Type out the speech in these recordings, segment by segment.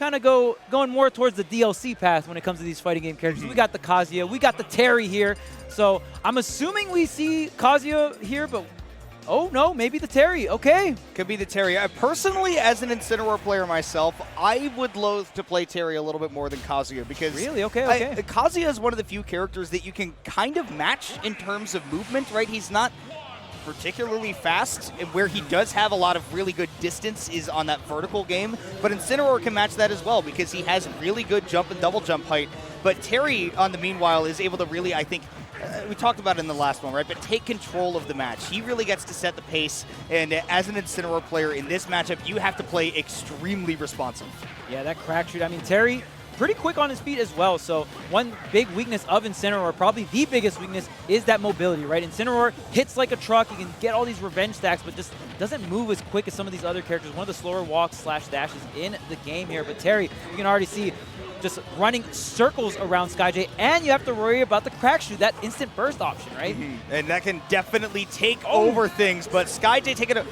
kind of going more towards the DLC path when it comes to these fighting game characters. We got the Kazuya, we got the Terry here. So I'm assuming we see Kazuya here, but oh no, maybe the Terry. Okay. Could be the Terry. Personally, as an Incineroar player myself, I would loathe to play Terry a little bit more than Kazuya because really, okay. Kazuya is one of the few characters that you can kind of match in terms of movement, right? He's not particularly fast, and where he does have a lot of really good distance is on that vertical game, but Incineroar can match that as well because he has really good jump and double jump height. But Terry, on the meanwhile, is able to really, I think, we talked about it in the last one, right? But take control of the match. He really gets to set the pace, and as an Incineroar player in this matchup, you have to play extremely responsive. Yeah, that crack shoot. I mean, Terry, pretty quick on his feet as well, so one big weakness of Incineroar, probably the biggest weakness, is that mobility, right? Incineroar hits like a truck. He can get all these revenge stacks, but just doesn't move as quick as some of these other characters. One of the slower walks / dashes in the game here, but Terry, you can already see just running circles around Skyjay, and you have to worry about the crack shoot, that instant burst option, right? And that can definitely take over things, but Skyjay taking it.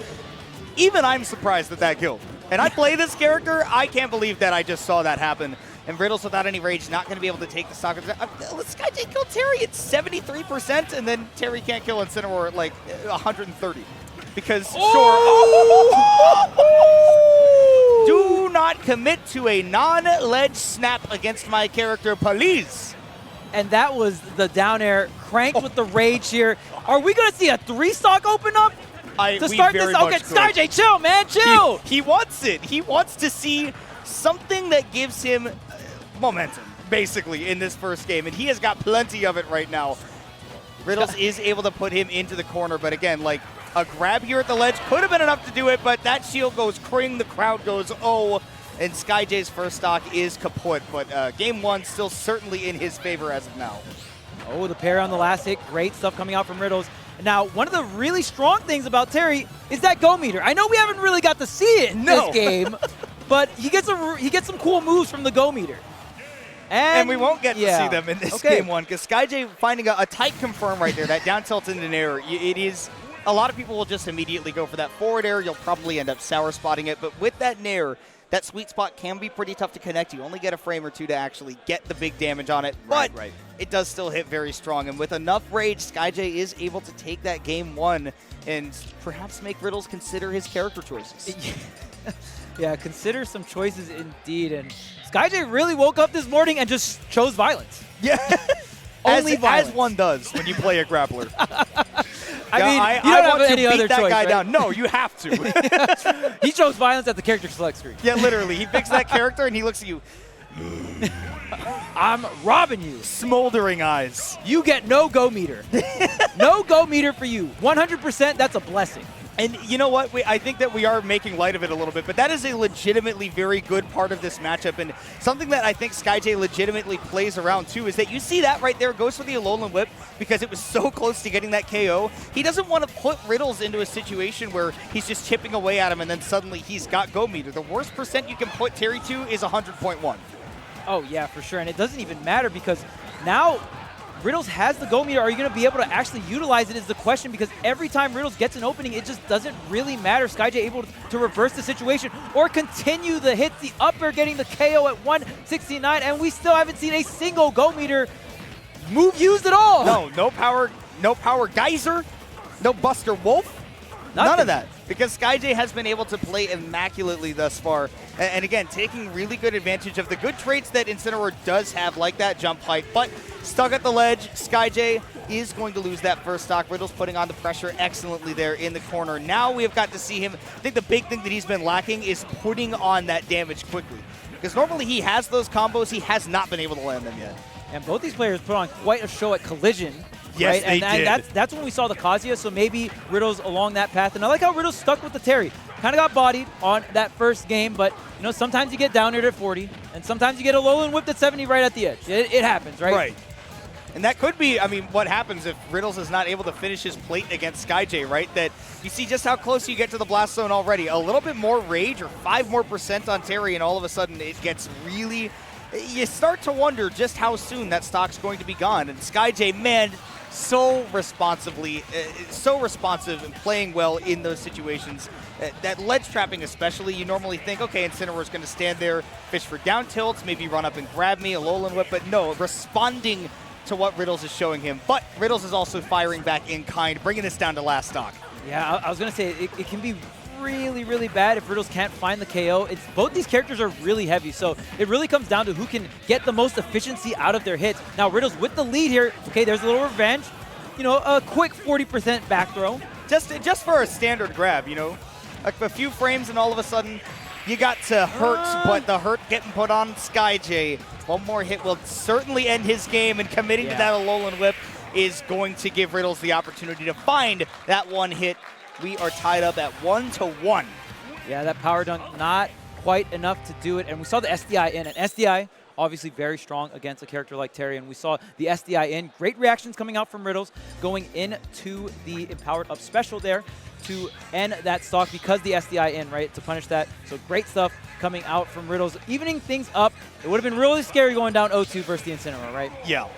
Even I'm surprised that killed. And I play this character, I can't believe that I just saw that happen. And Riddles, without any rage, not going to be able to take the stock. Skyjay killed Terry at 73%, and then Terry can't kill Incineroar at like 130. Because, do not commit to a non-ledge snap against my character, please. And that was the down air cranked with the rage here. Are we going to see a 3-stock open up to start this? Okay, Skyjay, chill, man, chill. He wants it. He wants to see something that gives him momentum, basically, in this first game. And he has got plenty of it right now. Riddles is able to put him into the corner, but again, like, a grab here at the ledge could have been enough to do it, but that shield goes cring, the crowd goes oh, and Skyjay's first stock is kaput. But game one still certainly in his favor as of now. Oh, the parry on the last hit, great stuff coming out from Riddles. Now, one of the really strong things about Terry is that go meter. I know we haven't really got to see it in this game, but he gets some cool moves from the go meter. And we won't get to see them in this game one, because Skyjay finding a tight confirm right there, that down tilt in an air, it is... A lot of people will just immediately go for that forward air. You'll probably end up sour spotting it, but with that nair, that sweet spot can be pretty tough to connect. You only get a frame or two to actually get the big damage on it, but it does still hit very strong. And with enough rage, Skyjay is able to take that game one and perhaps make Riddles consider his character choices. Yeah, consider some choices indeed. And Skyjay really woke up this morning and just chose violence. Yeah. Only violence. As one does when you play a grappler. I mean, you don't have any other choice, that guy right? down. No, you have to. He chose violence at the character select screen. Yeah, literally. He picks that character and he looks at you. I'm robbing you. Smoldering eyes. You get no go meter. No go meter for you. 100%, that's a blessing. And you know what? I think that we are making light of it a little bit, but that is a legitimately very good part of this matchup. And something that I think Skyjay legitimately plays around too is that you see that right there, goes for the Alolan Whip because it was so close to getting that KO. He doesn't want to put Riddles into a situation where he's just chipping away at him and then suddenly he's got go meter. The worst percent you can put Terry to is 100.1. Oh yeah, for sure. And it doesn't even matter because now Riddles has the go meter. Are you going to be able to actually utilize it is the question, because every time Riddles gets an opening, it just doesn't really matter. Skyjay able to reverse the situation or continue the hits, the up air getting the KO at 169, and we still haven't seen a single go meter move used at all. No power geyser, no Buster Wolf. None of that, because Skyjay has been able to play immaculately thus far. And again, taking really good advantage of the good traits that Incineroar does have, like that jump height. But stuck at the ledge, Skyjay is going to lose that first stock. Riddles putting on the pressure excellently there in the corner. Now we have got to see him. I think the big thing that he's been lacking is putting on that damage quickly. Because normally he has those combos, he has not been able to land them yet. And both these players put on quite a show at Collision. Yes, right? they did. That's when we saw the Kazuya, so maybe Riddles along that path. And I like how Riddles stuck with the Terry. Kind of got bodied on that first game, but you know, sometimes you get down here at 40, and sometimes you get a Alolan whipped at 70 right at the edge. It happens, right? Right. And that could be, I mean, what happens if Riddles is not able to finish his plate against Skyjay, right? That you see just how close you get to the blast zone already. A little bit more rage or 5% more on Terry, and all of a sudden it gets really... You start to wonder just how soon that stock's going to be gone. And Skyjay, man, so responsibly, so responsive and playing well in those situations. That ledge trapping especially, you normally think, okay, Incineroar's going to stand there, fish for down tilts, maybe run up and grab me, a Alolan Whip, but no, responding to what Riddles is showing him. But Riddles is also firing back in kind, bringing this down to last stock. Yeah, I was going to say, it can be really, really bad if Riddles can't find the KO. Both these characters are really heavy, so it really comes down to who can get the most efficiency out of their hits. Now, Riddles with the lead here. Okay, there's a little revenge. You know, a quick 40% back throw. Just for a standard grab, you know? Like a few frames and all of a sudden you got to hurt, but the hurt getting put on Skyjay. One more hit will certainly end his game, and committing to that Alolan Whip is going to give Riddles the opportunity to find that one hit. We are tied up at 1-1. Yeah, that power dunk not quite enough to do it. And we saw the SDI in. And SDI, obviously very strong against a character like Terry. And we saw the SDI in. Great reactions coming out from Riddles, going into the Empowered Up special there to end that stock because the SDI in, right, to punish that. So great stuff coming out from Riddles, evening things up. It would have been really scary going down 0-2 versus the Incineroar, right? Yeah.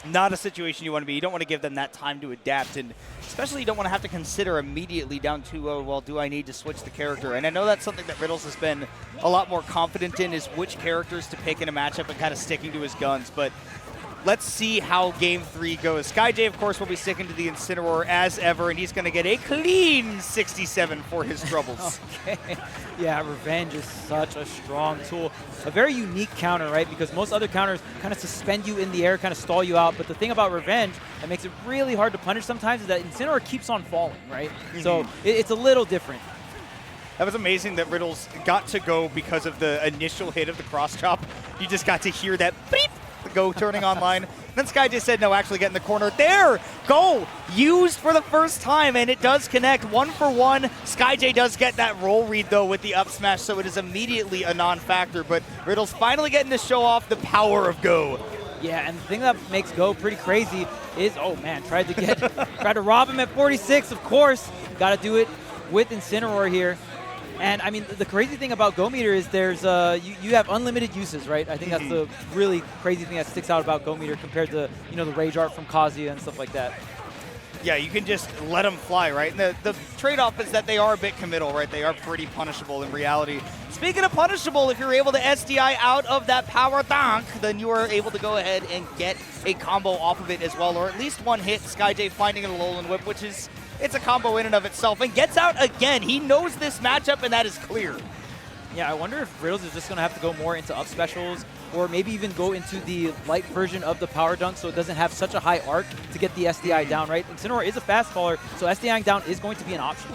Not a situation you want to be. You don't want to give them that time to adapt, and especially you don't want to have to consider immediately down 2-0, well, do I need to switch the character? And I know that's something that Riddles has been a lot more confident in, is which characters to pick in a matchup and kind of sticking to his guns. But let's see how Game 3 goes. Skyjay, of course, will be sticking to the Incineroar as ever, and he's going to get a clean 67 for his troubles. Okay. Yeah, Revenge is such a strong tool. A very unique counter, right? Because most other counters kind of suspend you in the air, kind of stall you out. But the thing about Revenge that makes it really hard to punish sometimes is that Incineroar keeps on falling, right? So it's a little different. That was amazing that Riddles got to go because of the initial hit of the cross chop. You just got to hear that beep, the go turning online. Then Skyjay said, no, actually get in the corner. There, go, used for the first time, and it does connect 1-for-1. Skyjay does get that roll read, though, with the up smash, so it is immediately a non-factor. But Riddles finally getting to show off the power of Go. Yeah, and the thing that makes Go pretty crazy is, oh man, tried to rob him at 46, of course. Got to do it with Incineroar here. And I mean, the crazy thing about Go Meter is there's you have unlimited uses, right? I think that's the really crazy thing that sticks out about Go Meter compared to, you know, the Rage Art from Kazuya and stuff like that. Yeah, you can just let them fly, right? And the trade-off is that they are a bit committal, right? They are pretty punishable in reality. Speaking of punishable, if you're able to SDI out of that power dunk, then you are able to go ahead and get a combo off of it as well, or at least one hit. Skyjay finding a Alolan Whip, which is, it's a combo in and of itself, and gets out again. He knows this matchup, and that is clear. Yeah, I wonder if Riddles is just going to have to go more into up specials, or maybe even go into the light version of the power dunk so it doesn't have such a high arc to get the SDI down, right? Incineroar is a fast faller, so SDIing down is going to be an option.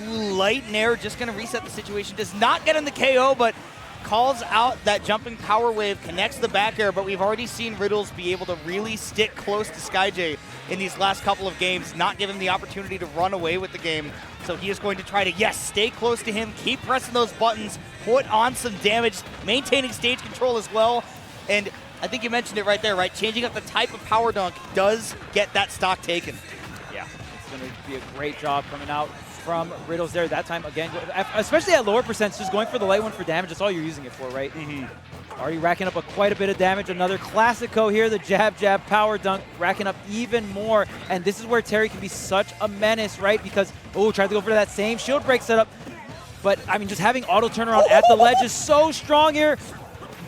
Light Nair just going to reset the situation. Does not get in the KO, but calls out that jumping power wave, connects the back air, but we've already seen Riddles be able to really stick close to Skyjay in these last couple of games, not give him the opportunity to run away with the game. So he is going to try to, yes, stay close to him, keep pressing those buttons, put on some damage, maintaining stage control as well. And I think you mentioned it right there, right? Changing up the type of power dunk does get that stock taken. Yeah, it's going to be a great job coming out from Riddles there. That time, again, especially at lower percents, just going for the light one for damage. That's all you're using it for, right? Already racking up quite a bit of damage. Another classico here, the jab, jab, power dunk, racking up even more. And this is where Terry can be such a menace, right? Because, oh, tried to go for that same shield break setup. But, I mean, just having auto turnaround at the ledge is so strong here.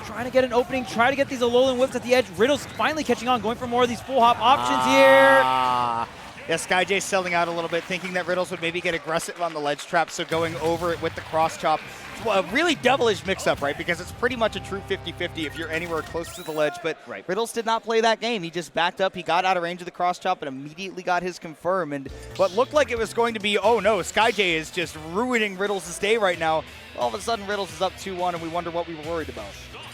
Trying to get an opening, try to get these Alolan Whips at the edge. Riddles finally catching on, going for more of these full hop options here. Yeah, Skyjay selling out a little bit, thinking that Riddles would maybe get aggressive on the ledge trap, so going over it with the cross chop. A really devilish mix-up, right? Because it's pretty much a true 50-50 if you're anywhere close to the ledge, but Riddles did not play that game. He just backed up, he got out of range of the cross chop, and immediately got his confirm. And what looked like it was going to be, oh no, Skyjay is just ruining Riddles' day right now. All of a sudden, Riddles is up 2-1, and we wonder what we were worried about.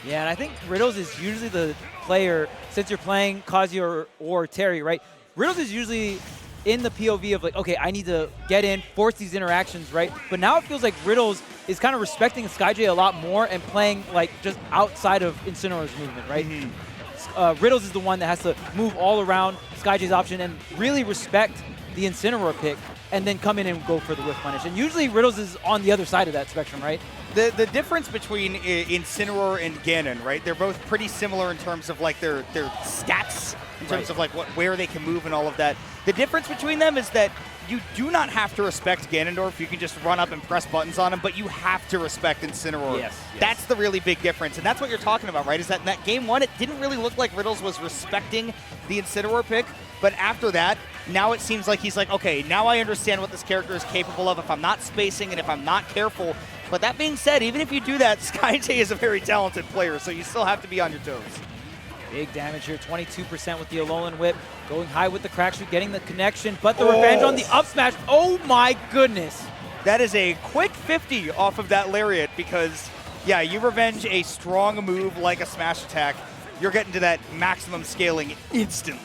Yeah, and I think Riddles is usually the player, since you're playing Kazuya or Terry, right? Riddles is usually in the POV of like, okay, I need to get in, force these interactions, right? But now it feels like Riddles is kind of respecting Skyjay a lot more and playing like just outside of Incineroar's movement, right? Riddles is the one that has to move all around Skyjay's option and really respect the Incineroar pick and then come in and go for the whiff punish. And usually Riddles is on the other side of that spectrum, right? The difference between Incineroar and Ganon, right? They're both pretty similar in terms of like their stats, in terms of like where they can move and all of that. The difference between them is that you do not have to respect Ganondorf. You can just run up and press buttons on him, but you have to respect Incineroar. Yes. That's the really big difference, and that's what you're talking about, right? Is that in that game one, it didn't really look like Riddles was respecting the Incineroar pick, but after that, now it seems like he's like, okay, now I understand what this character is capable of if I'm not spacing and if I'm not careful. But that being said, even if you do that, Skyjay is a very talented player, so you still have to be on your toes. Big damage here, 22% with the Alolan Whip. Going high with the crack shoot, getting the connection, but the revenge on the up smash. Oh my goodness. That is a quick 50 off of that Lariat because, yeah, you revenge a strong move like a smash attack, you're getting to that maximum scaling instantly.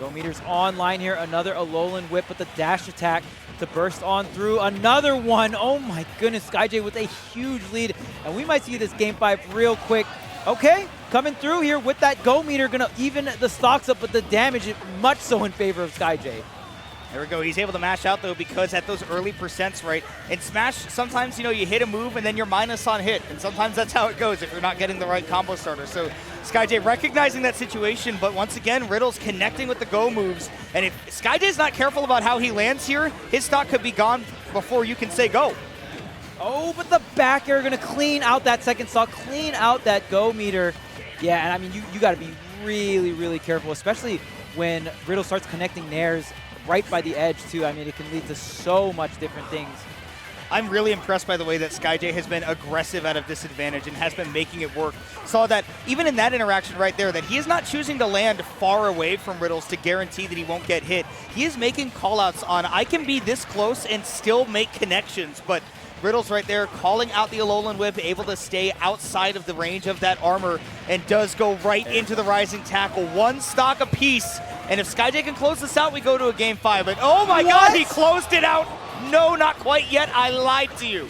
Go meters online here, another Alolan Whip with the dash attack to burst on through. Another one. Oh my goodness, Skyjay with a huge lead. And we might see this game 5 real quick. Okay, coming through here with that Go meter, gonna even the stocks up, but the damage is much so in favor of Skyjay. There we go. He's able to mash out, though, because at those early percents, right, in Smash, sometimes, you know, you hit a move and then you're minus on hit, and sometimes that's how it goes if you're not getting the right combo starter. So Skyjay recognizing that situation, but once again, Riddles connecting with the Go moves, and if Skyjay's not careful about how he lands here, his stock could be gone before you can say go. Oh, but the back air gonna clean out that second stock, clean out that Go meter. Yeah, and I mean, you gotta be really, really careful, especially when Riddle starts connecting nairs right by the edge, too. I mean, it can lead to so much different things. I'm really impressed by the way that Skyjay has been aggressive at a disadvantage and has been making it work. Saw that even in that interaction right there, that he is not choosing to land far away from Riddles to guarantee that he won't get hit. He is making callouts on, I can be this close and still make connections, but Riddles right there calling out the Alolan Whip, able to stay outside of the range of that armor, and does go right into the Rising Tackle. One stock apiece, and if Skyjay can close this out, we go to a game 5. But oh my God, he closed it out. No, not quite yet. I lied to you.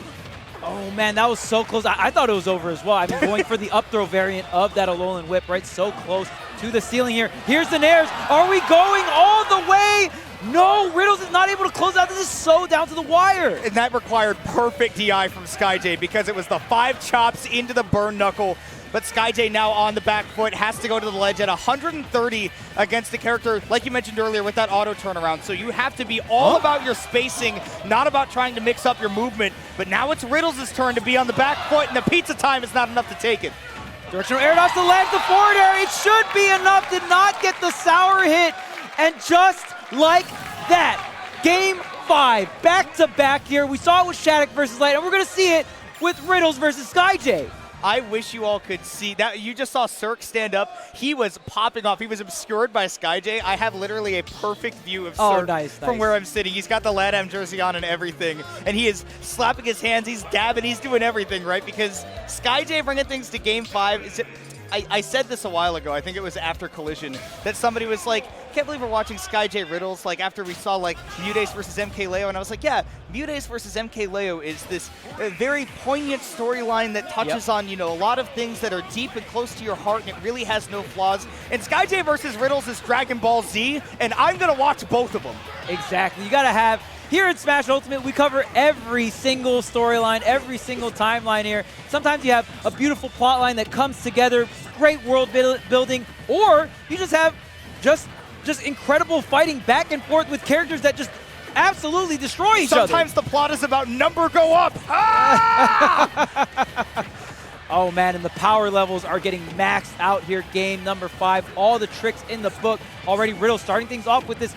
Oh man, that was so close. I thought it was over as well. I mean, going for the up throw variant of that Alolan Whip, right? So close to the ceiling here. Here's the nairs. Are we going all the way? No, Riddles is not able to close out. This is so down to the wire. And that required perfect DI from Skyjay because it was the 5 chops into the burn knuckle. But Skyjay now on the back foot, has to go to the ledge at 130 against the character, like you mentioned earlier, with that auto turnaround. So you have to be all about your spacing, not about trying to mix up your movement. But now it's Riddles' turn to be on the back foot, and the pizza time is not enough to take it. Directional air dodge to land the forward air. It should be enough. Did not get the sour hit. And just like that, game 5, back-to-back here. We saw it with Shattuck versus Light, and we're going to see it with Riddles versus Skyjay. I wish you all could see that. You just saw Cirque stand up. He was popping off. He was obscured by Skyjay. I have literally a perfect view of Cirque from where I'm sitting. He's got the LATAM jersey on and everything, and he is slapping his hands. He's dabbing. He's doing everything, right? Because Skyjay bringing things to game 5 I said this a while ago, I think it was after Collision, that somebody was like, can't believe we're watching Skyjay Riddles, like after we saw like Mutace versus MKLeo, and I was like, yeah, Mutace versus MKLeo is this very poignant storyline that touches on, you know, a lot of things that are deep and close to your heart, and it really has no flaws. And Skyjay versus Riddles is Dragon Ball Z, and I'm gonna watch both of them. Exactly, you gotta have, here in Smash Ultimate, we cover every single storyline, every single timeline here. Sometimes you have a beautiful plot line that comes together, great world building, or you just have just incredible fighting back and forth with characters that just absolutely destroy each other. Sometimes the plot is about number go up. Ah! Oh man, and the power levels are getting maxed out here. Game number 5, all the tricks in the book. Already Riddle starting things off with this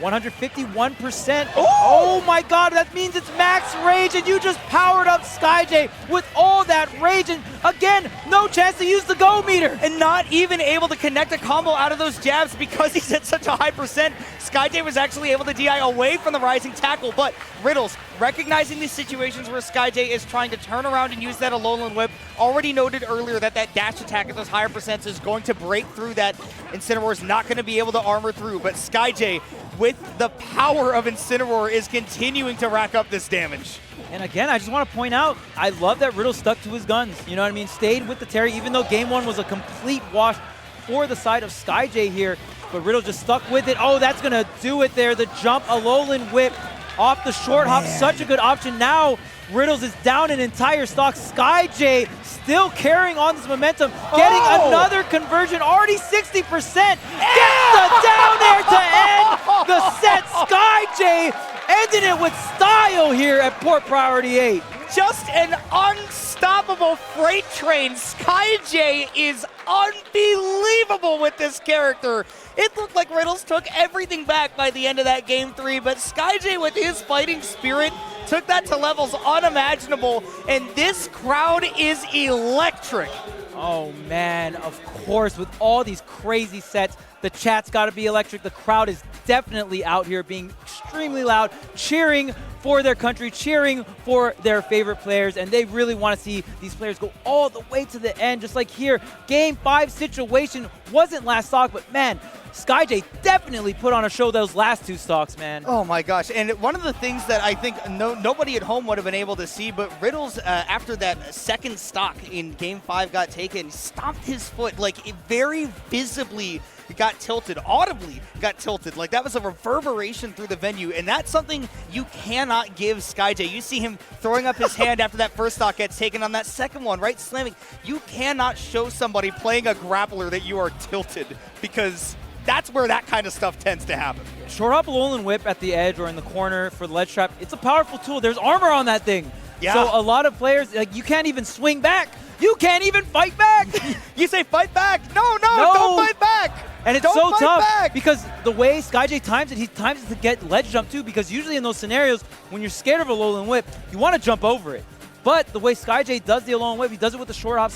151%. Oh my God, that means it's max rage, and you just powered up Skyjay with all that rage, and again, no chance to use the Go meter. And not even able to connect a combo out of those jabs because he's at such a high percent. Skyjay was actually able to DI away from the Rising Tackle, but Riddles, recognizing these situations where Skyjay is trying to turn around and use that Alolan Whip, already noted earlier that that dash attack at those higher percents is going to break through that. Incineroar is not going to be able to armor through, but Skyjay, with the power of Incineroar, is continuing to rack up this damage. And again, I just want to point out, I love that Riddle stuck to his guns. You know what I mean? Stayed with the Terry, even though game 1 was a complete wash for the side of Skyjay here. But Riddle just stuck with it. Oh, that's going to do it there. The jump, Alolan Whip off the short hop. Such a good option. Now Riddles is down an entire stock. Skyjay still carrying on this momentum, getting another conversion, already 60%. Gets the down air to end the set. Skyjay ending it with style here at Port Priority 8. Just an unstoppable freight train. Skyjay is unbelievable with this character. It looked like Riddles took everything back by the end of that game 3, but Skyjay with his fighting spirit took that to levels unimaginable, and this crowd is electric. Oh man, of course, with all these crazy sets, the chat's got to be electric. The crowd is definitely out here being extremely loud, cheering for their country, cheering for their favorite players, and they really want to see these players go all the way to the end, just like here. Game 5 situation wasn't last stock, but man, Skyjay definitely put on a show those last 2 stocks, man. Oh my gosh, and one of the things that I think nobody at home would have been able to see, but Riddles, after that second stock in Game 5 got taken, stomped his foot, like it very visibly got tilted, audibly got tilted. Like that was a reverberation through the venue, and that's something you cannot give Skyjay. You see him throwing up his hand after that first stock gets taken on that second one, right? Slamming. You cannot show somebody playing a grappler that you are tilted, because that's where that kind of stuff tends to happen. Short hop Alolan Whip at the edge or in the corner for the ledge trap. It's a powerful tool. There's armor on that thing. Yeah. So a lot of players, like, you can't even swing back. You can't even fight back. You say fight back. No, don't fight back. And it's so tough because the way Skyjay times it, he times it to get ledge jump too, because usually in those scenarios, when you're scared of a Alolan Whip, you want to jump over it. But the way Skyjay does the Alolan Whip, he does it with the short hop.